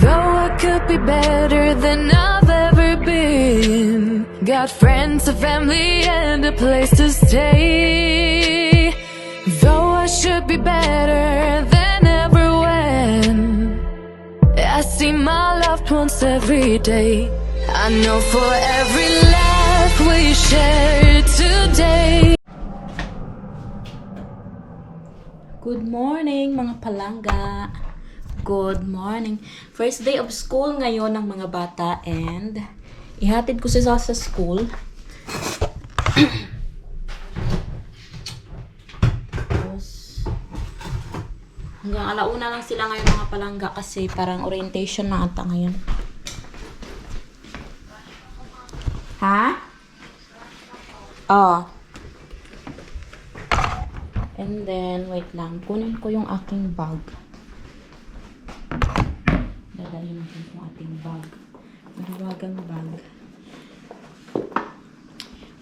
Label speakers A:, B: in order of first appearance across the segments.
A: Though I could be better than I've ever been. Got friends, a family, and a place to stay. Though I should be better than ever when I see my loved ones every day. I know for every laugh we share today.
B: Good morning mga palangga. Good morning. First day of school ngayon ng mga bata and ihatid ko sila sa school. Tapos hanggang alauna lang sila ngayon mga palangga kasi parang orientation na ata ngayon. Ha? Oh. And then, wait lang. Kunin ko yung aking bag. Dadalhin natin yung ating bag. Marawagang bag.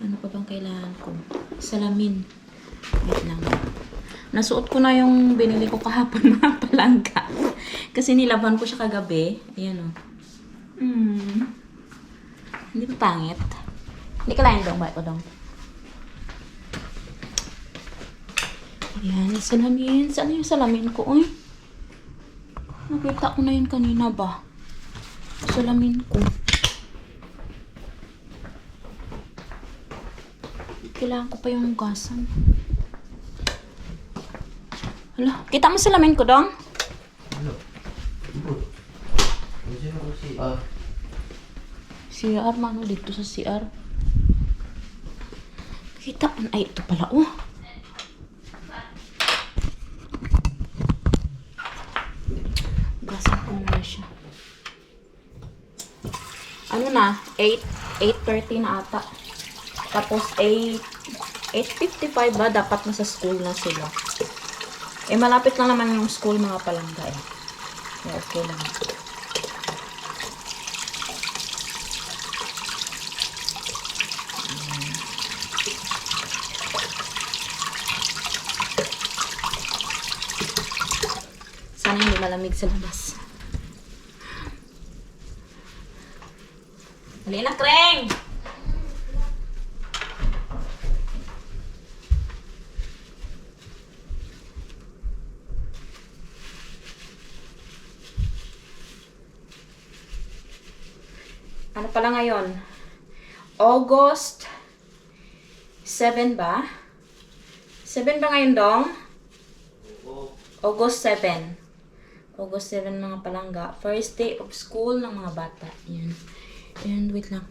B: Ano pa bang kailangan ko? Salamin. Wait lang. Nasuot ko na yung binili ko kahapon mga palangga. Kasi nilaban ko siya kagabi. Ayan o. Hindi ba pangit? Hindi ka lain dong. Bakit ko dong? Ayan, salamin. Saan yung salamin ko? Uy, nakita ko na yun kanina ba? Salamin ko. Kailangan ko pa yung hugasan. Hala, kita mo salamin ko, dong?
C: Ano?
B: CR, mano dito sa CR. Kita mo. Ay, ito pala, oh. Siya. Ano na? 8:30 na ata. Tapos 8:55 ba? Dapat nasa school na sila. Eh, malapit lang naman yung school mga palangga eh. Yeah, okay lang. Sana hindi malamig sa labas. Halina, Kreng! Ano pala ngayon? August 7 ba? 7 ba ngayon, dong? August 7. August 7 mga palangga. First day of school ng mga bata. Yan. And wait lang.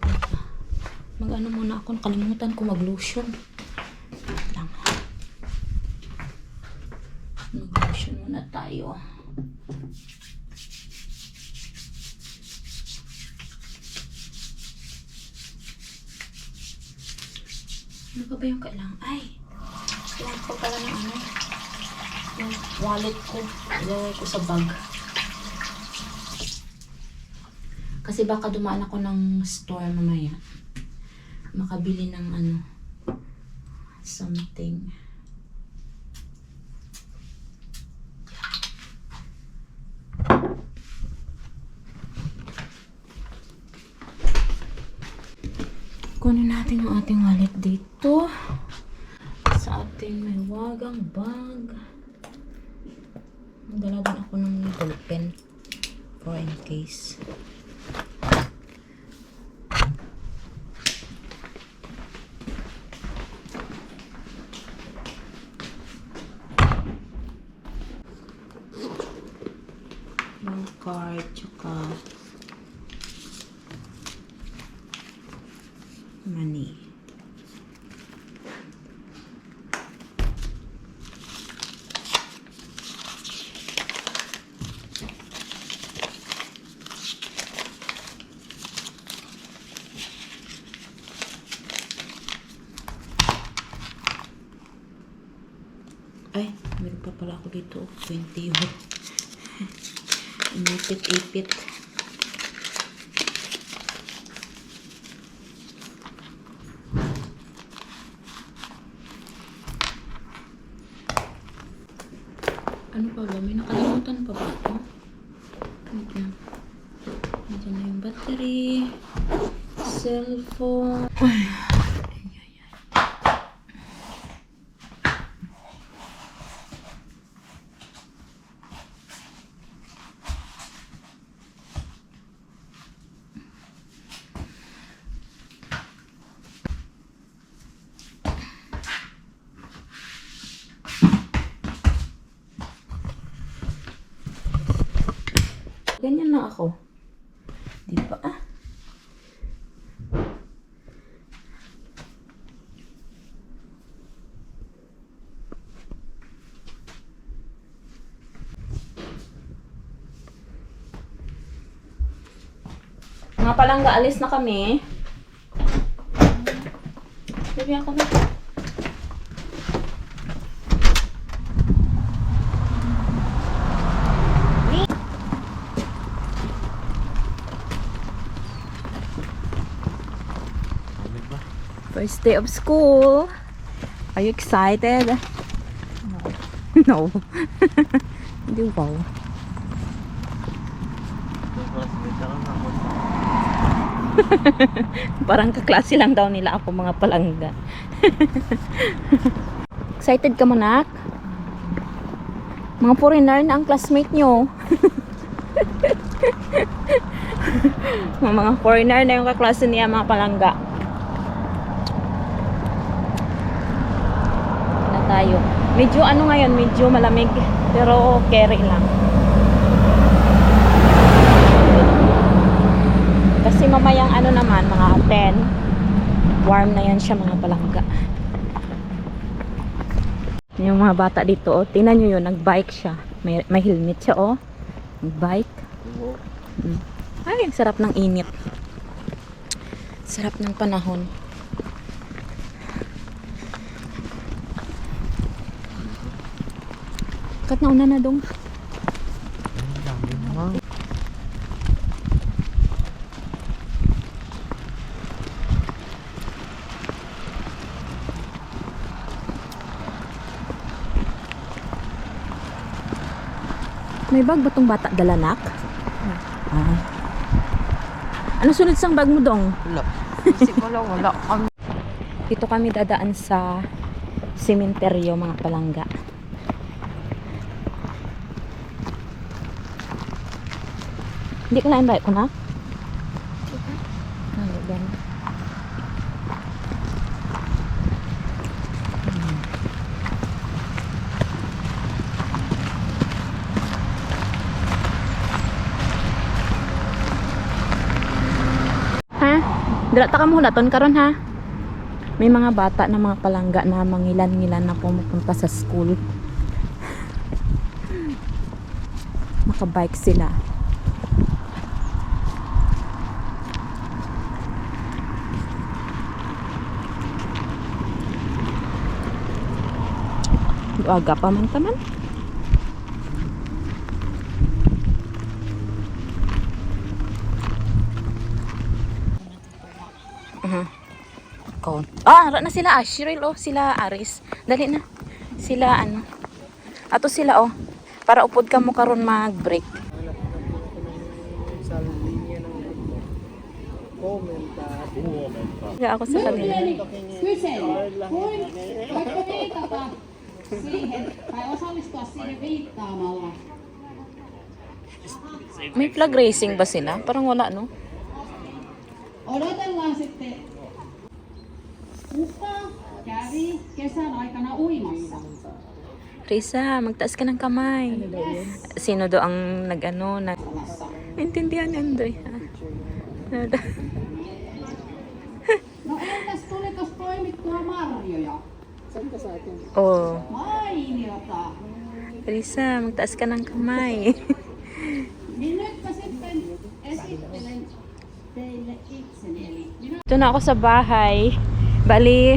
B: Mag-ano muna ako. Nakalimutan ko mag-lotion. Wait lang. Mag-lotion muna tayo. Ano pa ba yung kailangan? Ay! Kailangan ko pala ng ano. Yung wallet ko. Ilagay ko sa bag. Kasi baka dumaan ako ng store mamaya. Makabili ng ano. Something. Kunin natin yung ating wallet dito. Sa ating may wagang bag. Magdala din ako ng needle pen. For in case. Card, tsaka money. Ay, meron pa pala ako dito. 20 yun. Inipit-ipit. Ano pa ba? May nakalimutan pa ba ito? Wait lang. Nandiyan na yung battery. Cellphone. Ganyan na ako. Di ba? Mga palangga, alis na kami. Sabi ako na. First day of school. Are you excited? No. Hindi wow. Parang kaklase lang daw nila ako mga palangga. Excited ka mo, nak? Mga foreigner na ang classmate nyo. Mga foreigner na yung kaklase niya, mga palangga. Na tayo. Medyo ano ngayon, medyo malamig. Pero carry lang. Kasi mamayang ano naman, mga 10. Warm na yan siya, mga palangga. Yung mga bata dito, oh, tingnan nyo yun, nag-bike siya. May helmet siya, oh. Nag-bike. Ay, ang sarap ng init. Sarap ng panahon. Kat nauna na dong. May bag ba tong bata dala, nak? Ah. Ano sunod sang bag mo dong?
C: Wala. Isip mo lang, wala kami.
B: Dito kami dadaan sa sementeryo, mga palangga. Hindi ka na-invite ko na? Ano yan? Ha? Dala ta ka mo hulaton karon ha? May mga bata na mga palangga na mangilan-ngilan na pumupunta sa school. Makabike sila. Aga pa man taman. Ara na sila Ashril, oh, sila Aris. Dali na. Sila ano. Ato sila, oh. Para upod ka mo karon mag-break.
C: Sa linya ng komentar.
B: Kaya ako sa kanila.
D: Kyse, vaikka viitata siihen, tai osallistua siihen viittaamalla.
B: May flag racing ba sila? Parang wala, no?
D: Odotellaan sitten. Kuka kävi kesän aikana uimassa?
B: Risa, magtaas ka ng kamay. Sino do ang nag-ano? Intindihan ni Andre.
D: No entäs tulikos poimittua marjoja?
B: Oh.
D: Mainiota.
B: Risa, magtaas ka ng kamay.
D: Niin nytpä sitten esittelen teille itseni. Eli minä
B: Ito na ako sa bahay. Bali,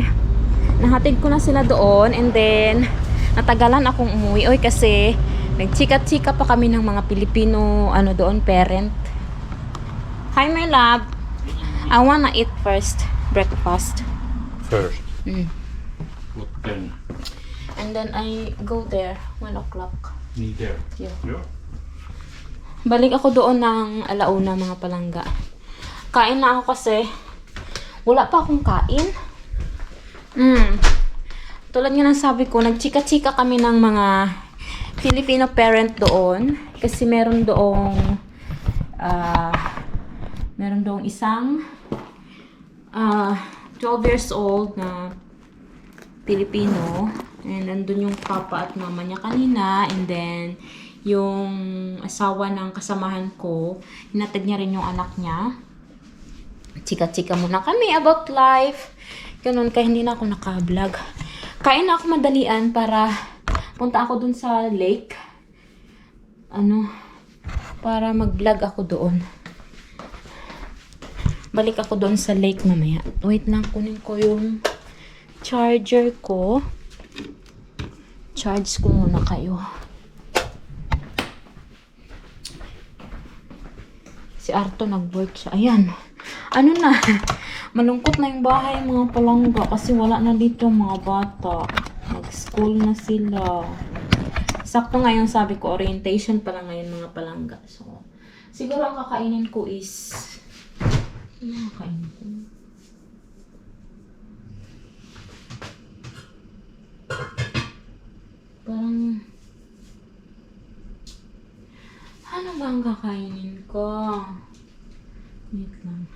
B: nahatid ko na sila doon and then natagalan akong umuwi. Oy, kasi nagchika-chika pa kami ng mga Pilipino ano doon, parent. Hi, my love. I wanna eat first. Breakfast.
E: First.
B: Mm.
E: What then?
B: And then I go there 1 o'clock.
E: Me there.
B: Yeah.
E: Yeah.
B: Balik ako doon ng alauna mga palangga. Kain na ako kasi wala pa akong kain. Tulad nga ng sabi ko, nagchika-chika kami ng mga Filipino parent doon. Kasi meron doong isang 12 years old na Filipino. And nandun yung papa at mama niya kanina. And then, yung asawa ng kasamahan ko, hinatid niya rin yung anak niya. Chika-chika muna kami about life. Ganun, kaya hindi na ako naka-vlog. Kain na ako madalian para punta ako dun sa lake. Para mag-vlog ako doon. Balik ako doon sa lake mamaya. Wait lang, kunin ko yung charger ko. Charge ko muna kayo. Si Arto nag-work siya. Ayan. Malungkot na yung bahay mga palangga kasi wala na dito mga bata. Nag-school na sila. Sakto ngayon sabi ko, orientation pala ngayon mga palangga. So, siguro ang kakainin ko is... Ano kakainin ko? Parang... Ano ba ang kakainin ko? Wait lang.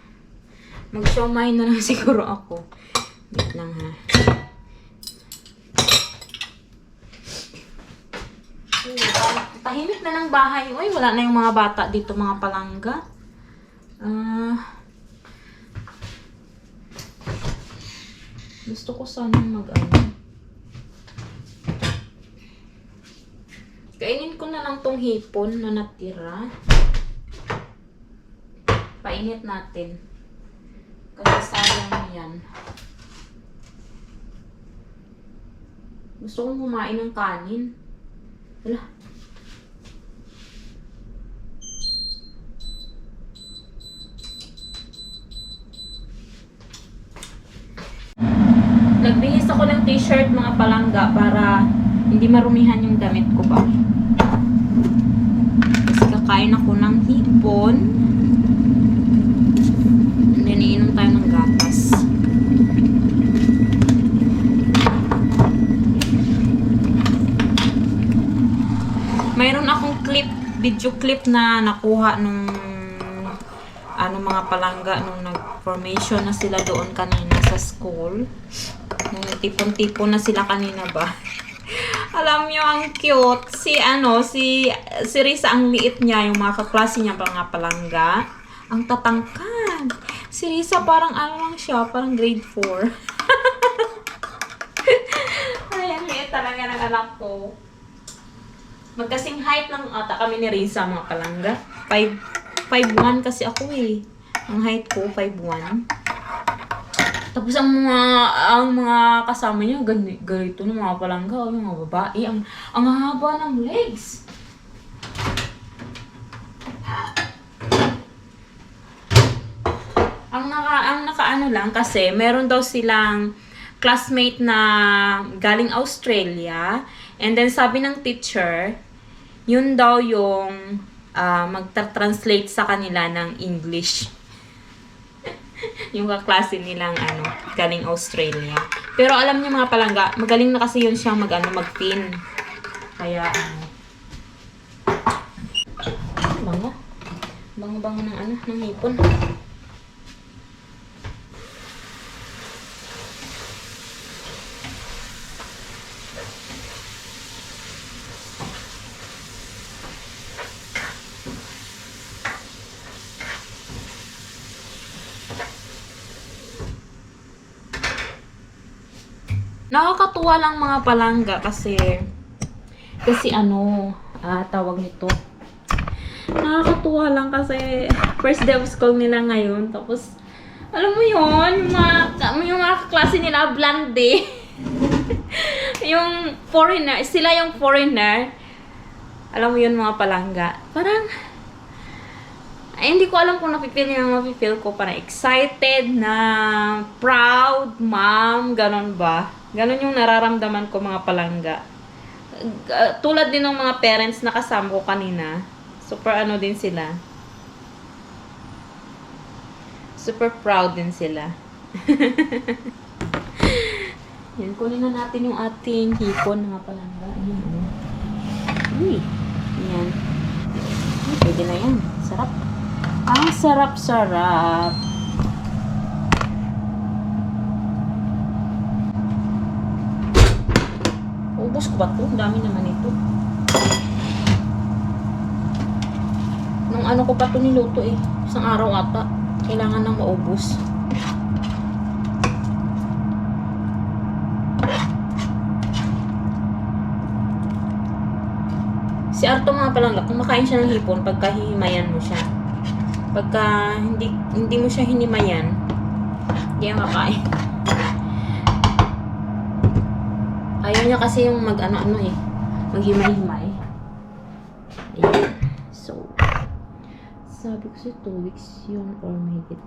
B: Mag-siomay na lang siguro ako. Wait lang ha. Tahimik na ng bahay. Uy, wala na yung mga bata dito, mga palangga. Gusto ko sana kainin ko na lang tong hipon na natira. Painit natin. Kasi sayang yan. Gusto kong kumain ng kanin. Wala. Nagbihis ako ng t-shirt mga palangga para hindi marumihan yung damit ko ba. Kasi kakain ako ng hipon. And then iinom tayo ng gatas. Mayroon akong video clip na nakuha nung mga palangga nung nag-formation na sila doon kanina sa school. Nung tipon-tipon na sila kanina ba. Alam nyo, ang cute. Si Risa, ang liit niya, yung mga kaklase niya mga palangga. Ang tatangkad. Si Risa parang lang siya, parang grade 4. Ay, ang liit talaga ng anak ko. Magkasing height lang ata kami ni Risa mga palangga. 5'1" kasi ako eh. Ang height ko, 5'1". Tapos ang mga kasama niya, ganito ng mga palangga, yung mga babae, ang haba ng legs. Ang nakaano lang kasi, meron daw silang classmate na galing Australia, and then sabi ng teacher, yun daw yung magta-translate sa kanila ng English. Yung kaklase nilang galing Australia. Pero alam niyo mga palangga, magaling na kasi yun siyang mag-pin. Kaya bango. Bango-bango ng hipon. Nakakatuwa lang mga palangga kasi tawag nito. Nakakatuwa lang kasi first day of school nila ngayon. Tapos, alam mo yun, yung mga klase nila, blonde. Yung foreigner, sila yung foreigner. Alam mo yun mga palangga. Parang, hindi ko alam kung napipil ko. Parang excited na, proud, mom, ganon ba? Ganon yung nararamdaman ko mga palangga. Tulad din ng mga parents na kasama ko kanina Super ano din sila. Super proud din sila. Yan, kunin na natin yung ating hipon mga palangga. Ayan, uy, yan. Pwede na yan. Sarap. Ang sarap-sarap. Ubus ko ba ito? Dami naman ito. Nung ano ko pa ito niluto eh. Isang araw ata. Kailangan nang maubos. Si Arto mga palangga, kumakain siya ng hipon pagka hihimayan mo siya. Pagka hindi mo siya hinimayan, hindi yan makain. Ayaw niya kasi yung mag-ano-ano eh. Maghimay-himay. Ayan. So, sabi ko siya 2 weeks yun or mahigit.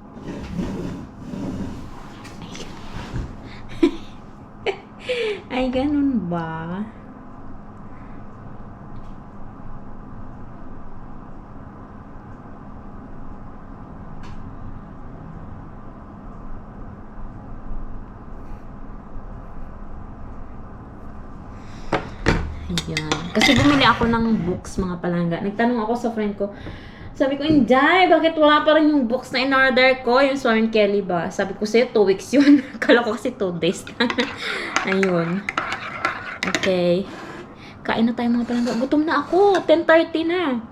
B: Ay, ganun ba? Ayan. Kasi bumili ako ng books, mga palangga. Nagtanong ako sa friend ko. Sabi ko, Inday, bakit wala pa rin yung books na in-order ko? Yung Swan Kelly ba? Sabi ko sa'yo, 2 weeks yun. Kala ko kasi 2 days lang. Ayun. Okay. Kain na tayo mga palangga. Gutom na ako. 10:30 na.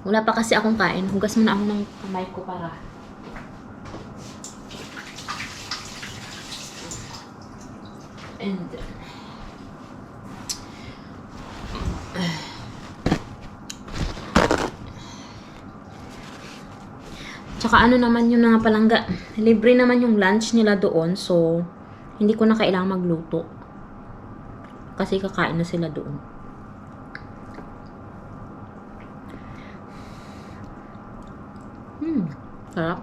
B: Wala pa kasi akong kain. Hugas muna ako ng kamay ko para. And tsaka ano naman yung mga palangga, libre naman yung lunch nila doon, so hindi ko na kailangang magluto kasi kakain na sila doon. Sarap.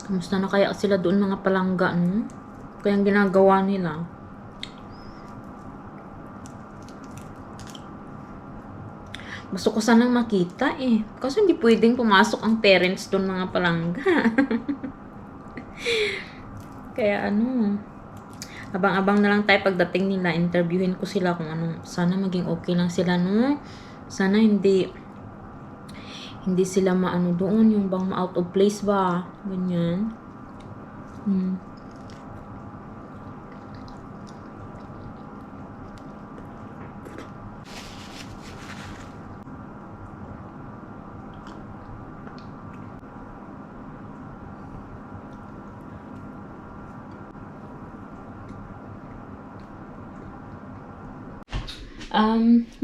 B: Kamusta na kaya sila doon mga palangga, no? Kaya ang ginagawa nila. Gusto ko sanang makita eh. Kasi hindi pwedeng pumasok ang parents doon mga palangga. Kaya ano, abang-abang na lang tayo pagdating nila. Interviewin ko sila kung ano. Sana maging okay lang sila, no? Sana hindi sila maano doon, yung bang ma-out of place ba? Ganyan.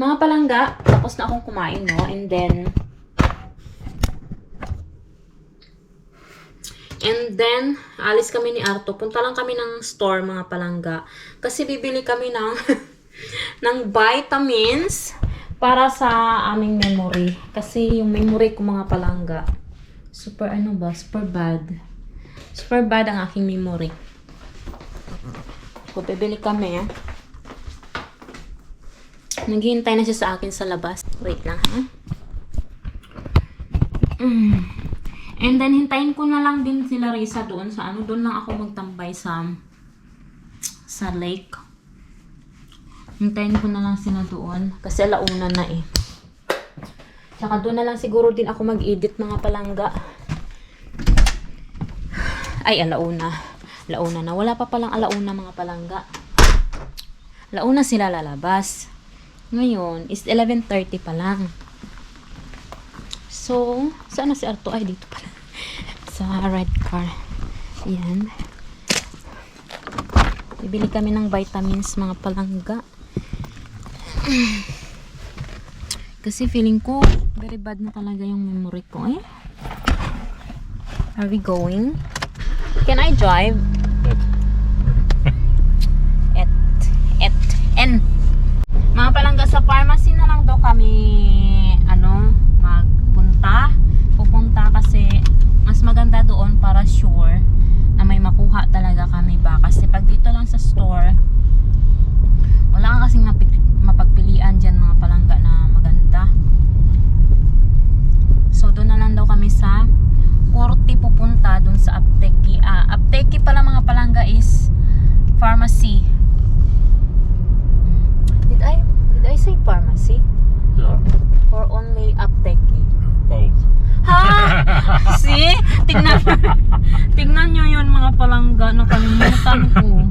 B: Mga palangga, tapos na akong kumain, no? And then, alis kami ni Arto. Punta lang kami ng store, mga palangga. Kasi bibili kami ng, ng vitamins para sa aming memory. Kasi yung memory ko, mga palangga, super bad. Super bad ang aking memory. So, bibili kami, naghihintay na siya sa akin sa labas. Wait lang, ha? And then, hintayin ko na lang din sila Risa doon sa ano. Doon lang ako magtambay sa lake. Hintayin ko na lang sila doon. Kasi alauna na eh. Tsaka doon na lang siguro din ako mag-edit, mga palangga. Ay, alauna. Alauna na. Wala pa palang alauna, mga palangga. Alauna sila lalabas. Ngayon, is 11:30 pa lang. So, saan na si Arto? Ay, dito pala. Sa red car. Ayan. Bibili kami ng vitamins, mga palangga. Kasi feeling ko, very bad na talaga yung memory ko, eh. Are we going? Can I drive? Mga palangga, sa pharmacy na lang daw kami magpunta talaga sure na may makuha talaga kami ba. Kasi pag dito lang sa store, wala ka kasing mapagpilian dyan mga palangga na maganda. So doon na lang daw kami sa Corte pupunta, doon sa Apteki. Apteki pala mga palangga is pharmacy. Did I say pharmacy?
E: Yeah,
B: Or only Apteki?
E: both.
B: Ha? See? Tignan nyo yun mga palangga. Nakalimutan ko.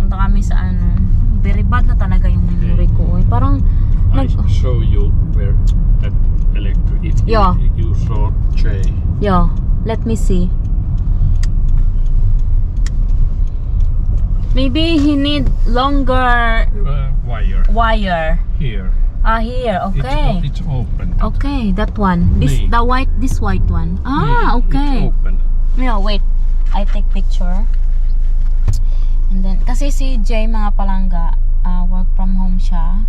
B: Punta kami sa ano. Very bad na talaga yung memory ko. Parang
E: I show you where that electric. If
B: Yeah.
E: you saw J.
B: yeah, let me see. Maybe he need longer
E: Wire
B: wire.
E: here.
B: Here, okay.
E: It's open.
B: Okay, that one. This
E: Nee.
B: this white one.
E: Yeah,
B: Okay.
E: It's open.
B: No, wait. I take picture. And then, kasi si Jay mga palangga, work from home siya.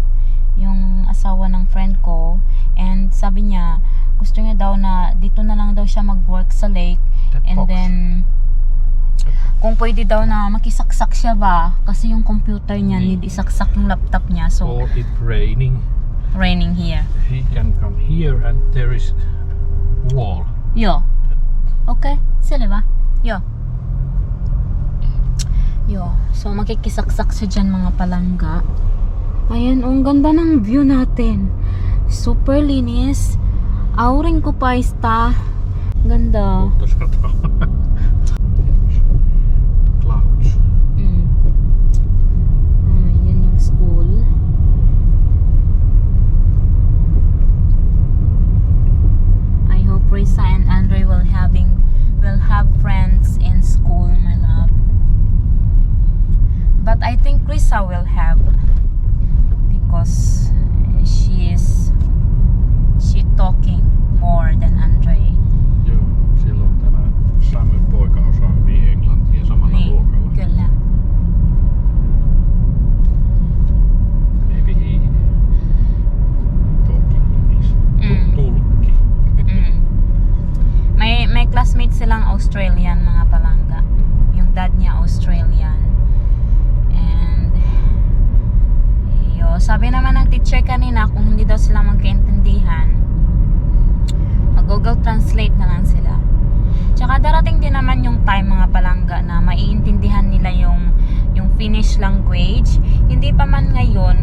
B: Yung asawa ng friend ko. And sabi niya, gusto niya daw na dito na lang daw siya mag-work sa lake.
E: That
B: And
E: box.
B: then, kung pwede daw na makisaksak siya ba? Kasi yung computer niya, need isaksak yung laptop niya. So,
E: Or it raining.
B: raining here.
E: He can come here and there is wall.
B: Yo. Okay. Sila ba? Yo. Yo. So, makikisaksak siya dyan mga palangga. Ayan, ang ganda ng view natin. Super linis. Auring ko pa ista. Ganda.
E: Mutta sataa. Clouds.
B: Yan yung school. I hope Risa and Andre will have friends in school, my love. But I think Risa will have, because she talking more than Andre.
E: Joo, silloin tämä Samen poika osaa englantia samalla
B: Niin,
E: luokalla.
B: kyllä.
E: Maybe he talking English. Tulkki.
B: May classmates silang Australian mga palangga. Yung dad niya Australian. And sabi naman ng teacher kanina, kung hindi daw sila magkaintindihan, mag-Google Translate na lang sila. Tsaka darating din naman yung time mga palangga na maiintindihan nila yung Finnish language. Hindi pa man ngayon,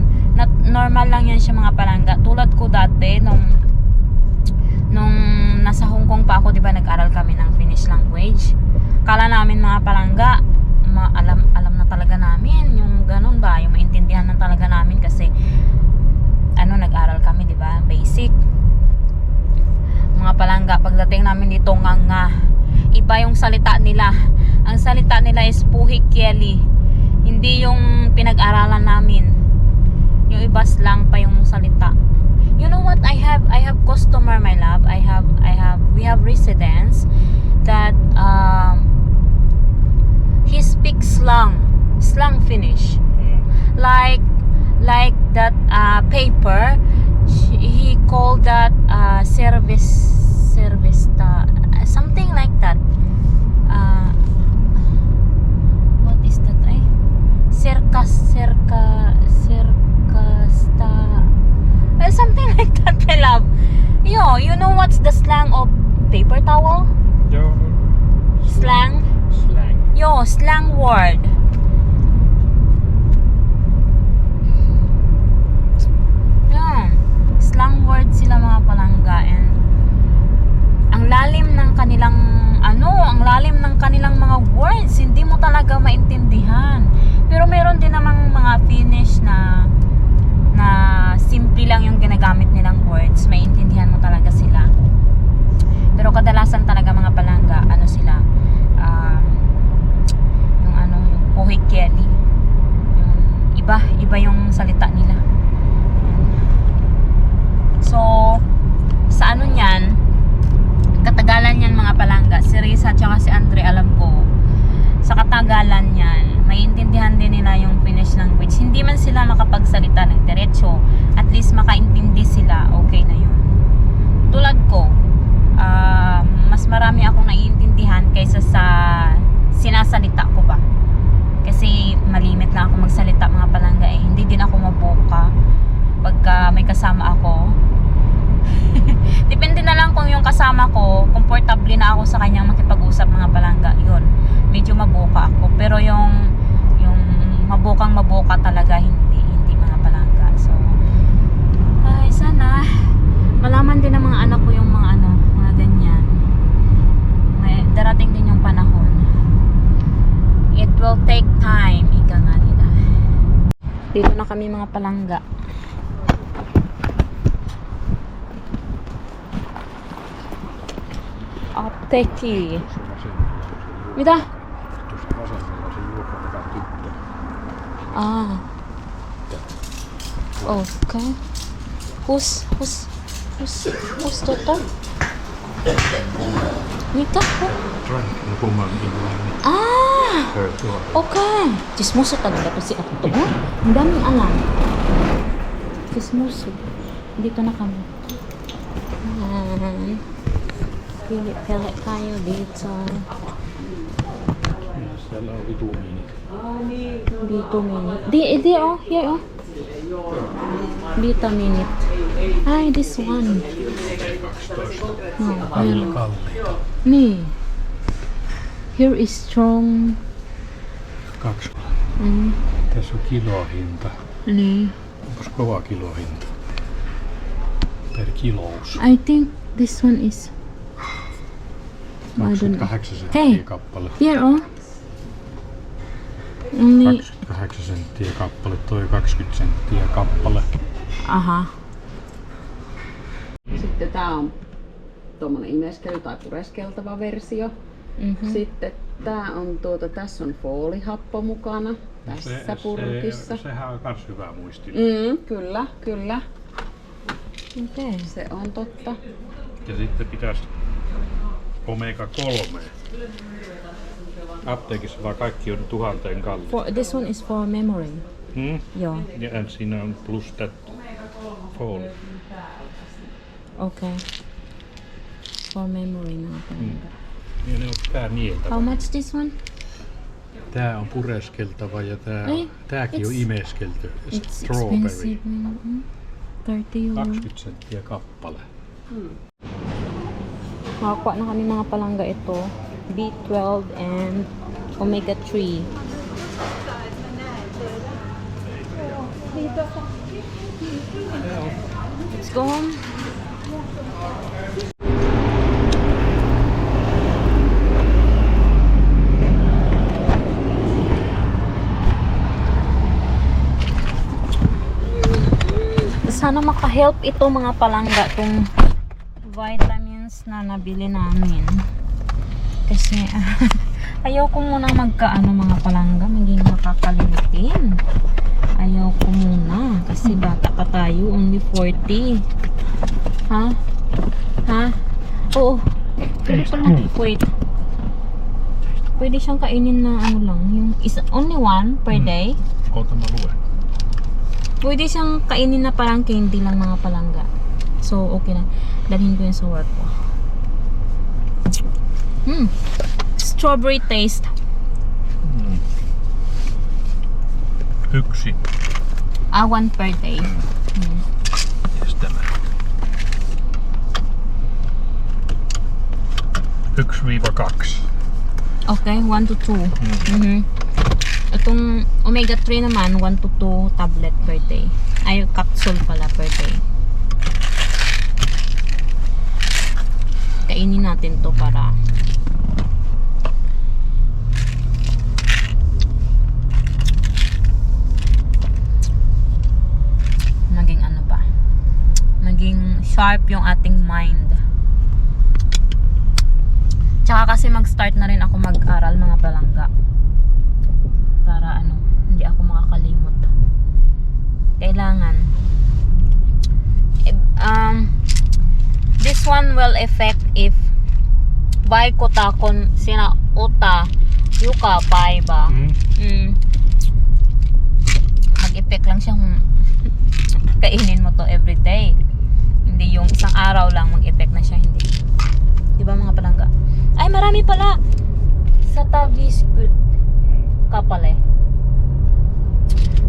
B: normal lang yan siya mga palangga. Tulad ko dati, nung nasa Hong Kong pa ako, di ba, nag-aral kami ng Finnish language. Kala namin mga palangga, alam na talaga namin yung ganun ba, yung maintindihan na talaga namin kasi nag-aral kami, di ba, basic. Mga palangga, pagdating namin dito nga iba yung salita nila. Ang salita nila is puhikyeli, hindi yung pinag-aralan namin. Yung iba slang pa yung salita. You know what, I have customer, my love. We have residents that he speaks slang Finnish. Like that paper, he called that service something like that. What is that? Something like that, my love. You know what's the slang of paper towel?
E: Joo.
B: Slang?
E: Slang.
B: Slang word. Slang word sila mga palangga, and ang lalim ng kanilang mga words, hindi mo talaga maintindihan. Pero meron din namang mga Finnish na simple lang yung ginagamit nilang words, maintindihan mo talaga sila. Pero kadalasan talaga mga palangga, sila, yung puhikyeli, iba yung salita nila. So, sa niyan, katagalan yan mga palangga, si Risa at si Andre, alam ko, sa katagalan yan, maiintindihan din nila yung Finnish language. Hindi man sila makapagsalita ng diretso, at least makaintindi sila, okay na yun. Tulad ko, mas marami akong naiintindihan kasama ako. Depende na lang kung yung kasama ko, komportable na ako sa kanyang makipag-usap mga palangga. Yun, medyo mabuka ako. Pero yung mabukang mabuka talaga, hindi mga palangga. So, ay, sana malaman din ng mga anak ko yung mga ganyan. May darating din yung panahon. It will take time, ika nga nila. Dito na kami mga palangga. Apteekki. Mitä?
E: Tuossa vasemmalla se juokseva tyttö.
B: Okay. Hus Mitä?
E: Nukumaan Englannin.
B: Okay. Chismoso talaga to si Atto. Ang daming alam. Chismoso. Dito na kami. Pili tayo dito.
E: Siellä on vitumiini.
B: Dito minute. Di oh, here oh. Dito minute. Ay, this one. No, ayan.
E: Kalliita.
B: Niin. Here is strong.
E: 2.
B: Mm.
E: Tässä on kilohinta.
B: Niin.
E: Onpas kova kilohinta? Per kilous.
B: I think this one is. I don't know.
E: 28 senttiä
B: Hei.
E: kappale.
B: Here oh. Niin.
E: 28 senttiä kappale, toi 20 senttiä kappale.
B: Aha.
F: Sitten tää on tommonen imeskely- tai pureskeltava versio.
B: Mhm.
F: Sitten tää on tässä on foolihappo mukana tässä purkissa.
E: Sehän on kans hyvä muisti.
F: Kyllä.
B: Okay.
F: Se on totta.
E: Ja sitten pitäisi omega 3. Apteekissa vaan kaikki on 1000 kalliita.
B: This one is for memory. Joo.
E: Ja siinä on plus that fall.
B: Okay. For memory mga palangga.
E: Ja ne on tää nieltävä.
B: How much this one?
E: Tää on pureskeltava ja tääkin on
B: it's-
E: imeskelty.
B: It's
E: Strawberry.
B: expensive. 30 euro.
E: 20 senttiä kappale.
B: Nakakuha na kami mga palangga ito. B12 and omega 3. Let's go home. Sana maka-help ito mga palangga tong vitamins na nabili namin. Kasi ayaw ko muna magkaano mga palangga, maging makakalimutin. Ayaw ko muna kasi bata pa tayo, only 40. Ha? Oo. Pwede pala. Wait. Pwede siyang kainin na ano lang, yung only one per day.
E: Oota mä luen.
B: Pwede siyang kainin na parang candy lang mga palangga. So, okay na. Dalhin ko yun sa work ko. Strawberry taste.
E: 1.
B: 1 per day.
E: Mites tämä? 1-2.
B: Okay, 1 to 2. Itong omega 3 naman, 1 to 2 tablet per day. Ay, capsule pala per day. Kainin natin to para maging ano ba? Maging sharp yung ating mind. Tsaka kasi mag-start na rin ako mag-aral mga palangga. Para ano, hindi ako makakalimot. Kailangan. This one will affect if by kota kon sina ota yuka pai ba. Mag-effect lang siya kung kainin mo to everyday. Hindi yung isang araw lang mag-effect na siya, hindi. Diba mga palangga? Ay, marami pala. Sata biscuit kapale.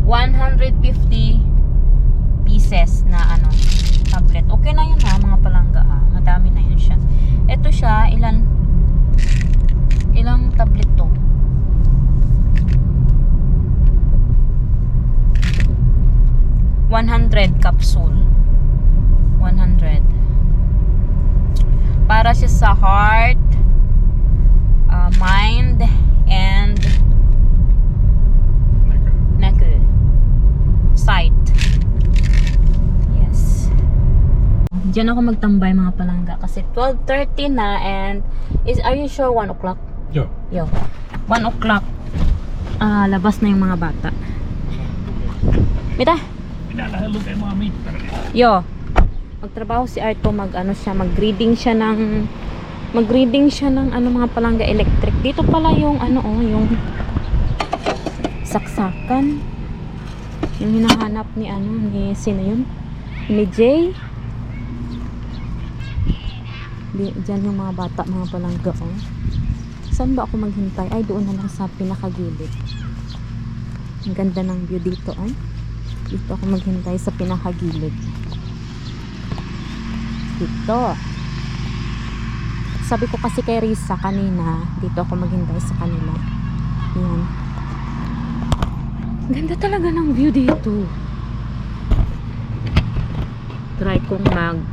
B: 150 pieces. pieces na ano, tablet. Okay na yun ha, mga palangga ha. Madami na yun siya. Ito siya, ilang tablet to? 100 capsule. 100. Para siya sa heart, mind, and neck. Sight. Yes. Diyan ako magtambay mga palangga kasi 12:30 na and are you sure 1 o'clock?
E: Joo.
B: Yo. 1 o'clock. Labas na yung mga bata. Mita?
E: Minä lähden lukemaan mittaria.
B: Yo. Magtrabaho si Arto, mag-reading siya ng mga palangga electric. Dito pala yung yung saksakan. Yung hinahanap ni sino yun? Ni Jay. Diyan yung mga bata, mga palangga Saan ba ako maghintay? Ay, doon na lang sa pinakagilid. Ang ganda ng view dito Dito ako maghintay sa pinakagilid. Dito. Sabi ko kasi kay Risa kanina, dito ako maghintay sa kanila. Yan. Ganda talaga ng view dito. Try kong ang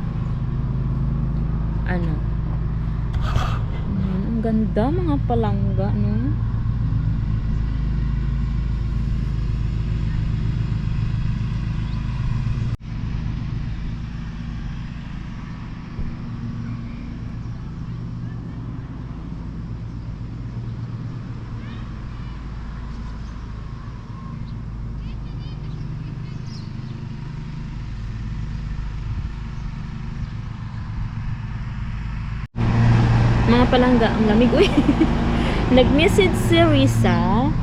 B: ganda mga palangga, no? Mga palangga, ang lamig. Uy. Nag-message si Risa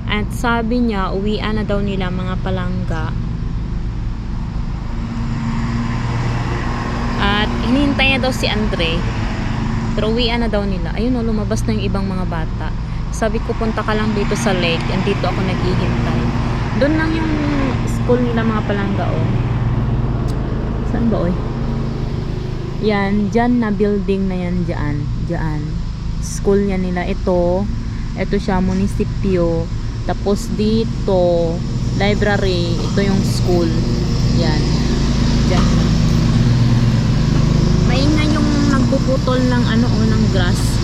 B: at sabi niya uwian na daw nila mga palangga. At hinihintay niya daw si Andre. Pero uwian na daw nila. Ayun lumabas na yung ibang mga bata. Sabi ko punta ka lang dito sa lake. And dito ako naghihintay. Doon lang yung school nila mga palangga Saan ba Yan, dyan na building na yan dyan. School niya nila. Ito siya, munisipyo. Tapos dito, library. Ito yung school. Yan. Dyan. Maingay yung nagpuputol ng ng grass.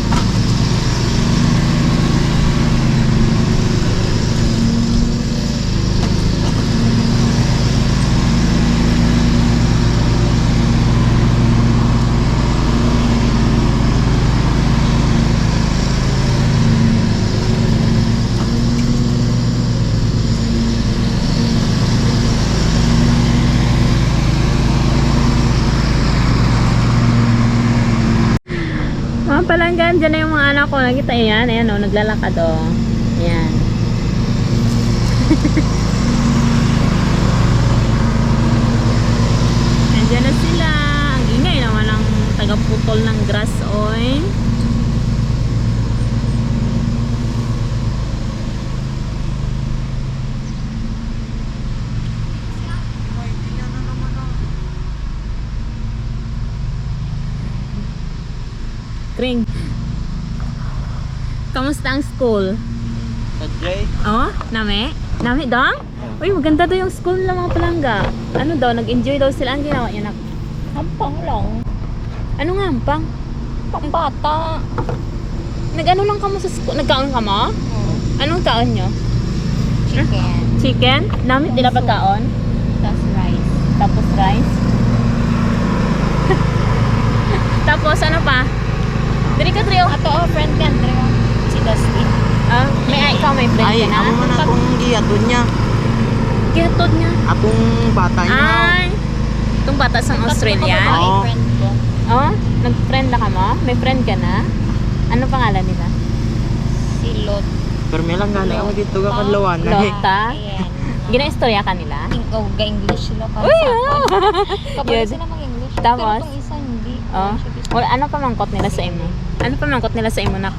B: Palanggan, dyan na yung mga anak ko. Nakita yan, ayan naglalakad Ayan. Andyan na sila. Ang ingay naman ang tagaputol ng grass Kring. Kamusta ang school?
C: Jay?
B: Nami? Nami dong? Uy, maganda daw yung school ng mga palangga. Nag-enjoy daw sila. Ang ginawa niya hampang lang. Ano nga hampang? Pambata. Nag-ano lang ka mo sa school? Nagkaon ka mo? Anong kaon nyo?
F: Chicken.
B: Chicken? Namit nila pagkaon? Tapos rice? Tapos ano pa? Dili ka trio? Ato friend ka, trio. Si Dusty. Ikaw may friend ka na?
C: Ay, ako man akong gihatod niya.
B: Gihatod niya?
C: Atong bata niya.
B: Ay! Itong bata sa Australia?
C: Oo.
B: Nag-friend na ka mo? May friend ka na? Ano pangalan nila?
F: Si Lot.
C: Pero may lang gani ako dito ka kadlawan.
B: Lota? Gina-istorya ka nila?
F: Ga-English sila pa.
B: Uy!
F: Kabalo sila mag-English.
B: Tapos?
F: Pero itong isa hindi.
B: Ano pa mangkot nila sa imo? Ano pa mangkot nila sa imo nak?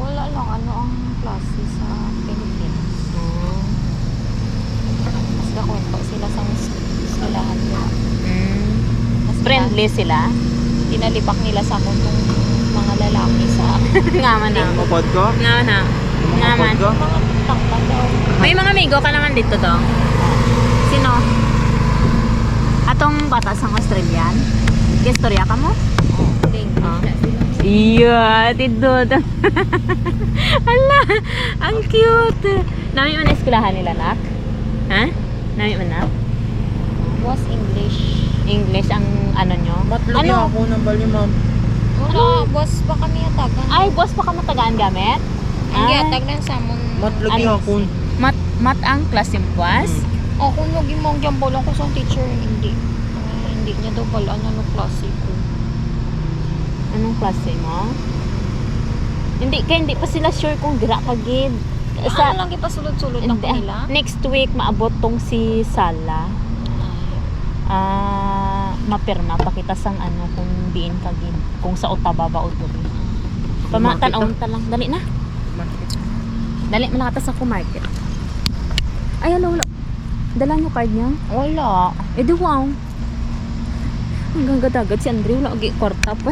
F: Wala lang ang klase sa Philippines. Mas kakwento sila sa
B: eskwelahan nila. Kasi
G: Friendly sila?
B: tinalipak nila sa akong tong mga lalaki sa
G: Nga man na.
C: Mapod ko?
G: Nga na. Nga man.
C: Mapod ko?
B: mga tangka daw.
G: May mga amigo ka naman dito dong. Sino? Atong bata sa Australian? Gestorya ka mo? Iya, tidod. Hala, ang cute. Nami man na eskwelahan nila, nak? Ha? Nami man na?
B: Was English.
G: English ang ano nyo?
C: Matlog
G: Ano?
C: ako ng bali, ma'am.
B: Wala, boss pa kami atagan.
G: Ay, boss pa ka matagaan gamit?
B: Ang giatag ng samon.
C: Matlog
G: Ano?
C: ako.
G: Mat ang klase mo, boss?
B: Ako nung imong jambol lang ko sa teacher, hindi. Hindi niya daw pala ano klase ko.
G: Anong klase mo? Hindi pa sila sure kung dira ka gid.
B: Ano lang ipasulod-sulod ng
G: Hindi,
B: nila?
G: next week maabot tong si Sala. Mapirma pakita sang ano kung diin ka gid, kung sa utababa o diri. Pamatan-on ta lang, dali na. Dali malakatas ako market. Ay, wala. Dala niyo card niya?
B: Wala.
G: Eh, di wow. Hanggang gadagad si Andre, wala agi kwarta pa.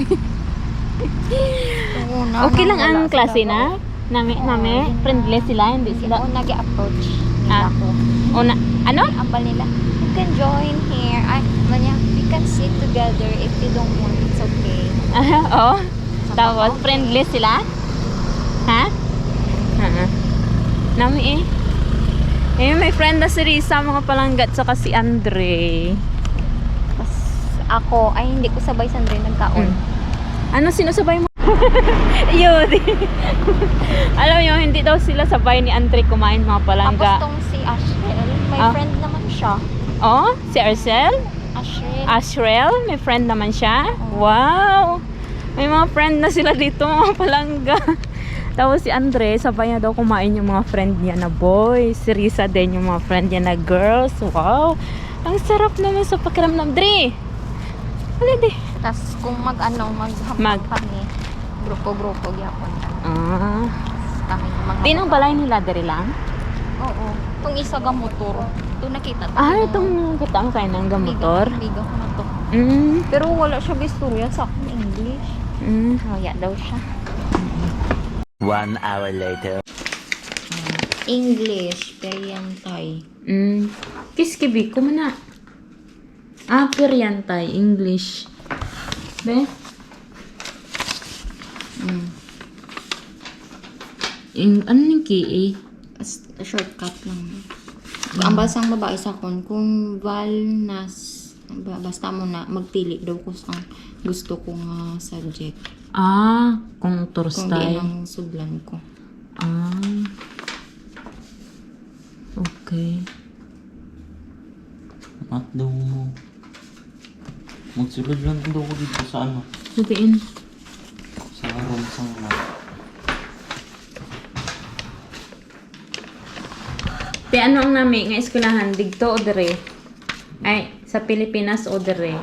G: Okay lang ang klase na. Nami, friendly sila, hindi sila.
B: Oo, nag-approach
G: Ah.
B: nila ako.
G: O na, ano?
B: Ambal nila, you can join here. Ay, manya, we can sit together if you don't want, it's okay.
G: Oo. Tapos, friendly sila? Ha? Nami may friend na si Risa, mga palanggat, saka si Andre.
B: Tapos ako, ay hindi ko sabay sa Andre nagkaon.
G: Ano, sinusabay mo? Yun. Alam nyo, hindi daw sila sabay ni Andre kumain, mga palangga.
B: Tapos tong si Ashrel, may
G: Ah.
B: friend naman siya.
G: Oh, si Arcel?
B: Ashrel.
G: Ashrel, may friend naman siya. Wow! May mga friend na sila dito, mga palangga. Tapos si Andre, sabay na daw kumain yung mga friend niya na boys. Si Risa din yung mga friend niya na girls. Wow! Ang sarap naman sa pakiramdam. Dre! Halidi.
B: Tapos kung mag kami, grupo-grupo gyapon kami. Kami mga
G: Tinong balay nila, Dre lang?
B: Oo. Itong isa ga motor. Ito nakita.
G: Itong kitang kain ng gamotor.
B: Liga ko na to. Pero wala siya bistorya sa akin English. Kaya daw siya.
H: 1 hour later.
B: English, Periantay.
G: Kiskibi ko na. Periantay, English. Be? Ano yung ki
B: Shortcut lang. Ang basang babae sa kon, kung basta mo na, magpili daw ko sa gusto kong subject.
G: Kung tour
B: Kung di
G: style.
B: ang sudlan ko.
G: Okay.
C: Mat daw mo. Magsulod lang daw ko dito sa ano.
G: Sabihin.
C: Sa room sa mat.
G: Te, ano ang nami nga eskwelahan? Digto o dere? Ay, sa Pilipinas o dere?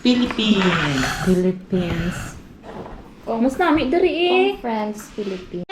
C: Philippines!
G: Philippines. Mas nami dere eh.
B: Friends, Philippines.